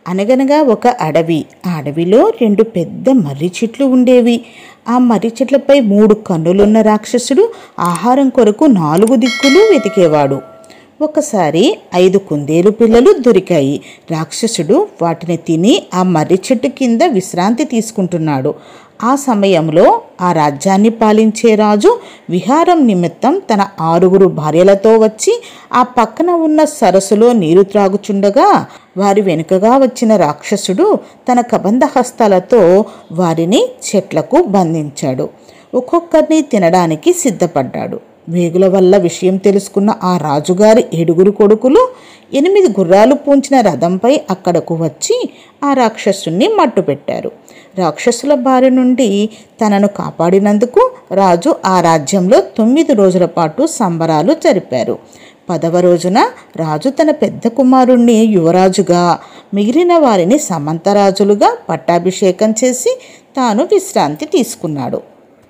అనగనగా ఒక అడవి. ఆ అడవిలో 2 పెద్ద మర్రి చెట్లు ఉండేవి. ఆ మర్రి చెట్లపై 3 కన్నులున్న రాక్షసుడు ఆహారం కొరకు 4 దిక్కులు వెతికేవాడు. ఒకసారి 5 కుందేలు పిల్లలు దొరికాయి. రాక్షసుడు వాటిని తిని ఆ మర్రి చెట్టు కింద విశ్రాంతి తీసుకుంటున్నాడు. ఆ సమయంలో ఆ రాజ్యాన్ని పాలించే రాజు విహారం నిమిత్తం తన 6 భార్యలతో వచ్చి ఆ పక్కన ఉన్న సరస్సులో నీరు త్రాగుచుండగా వారి వెనుకగా వచ్చిన రాక్షసుడు తన కబంధ హస్తాలతో వారిని చెట్లకు బంధించాడు. ఒక్కొక్కరిని తినడానికి సిద్ధపడ్డాడు. వేగుల వల్ల విషయం తెలుసుకున్న ఆ రాజుగారి 7 కొడుకులు 8 గుర్రాలు పూంచిన రథంపై అక్కడకు వచ్చి ఆ రాక్షసుని మట్టుపెట్టారు. రాక్షసుల బారి నుండి తనను కాపాడినందుకు రాజు ఆ రాజ్యంలో 9 రోజుల పాటు సంబరాలు జరిపారు. 10వ రోజున రాజు తన పెద్ద కుమారుణ్ణి యువరాజుగా, మిగిలిన వారిని సమంతరాజులుగా పట్టాభిషేకం చేసి తాను విశ్రాంతి తీసుకున్నాడు.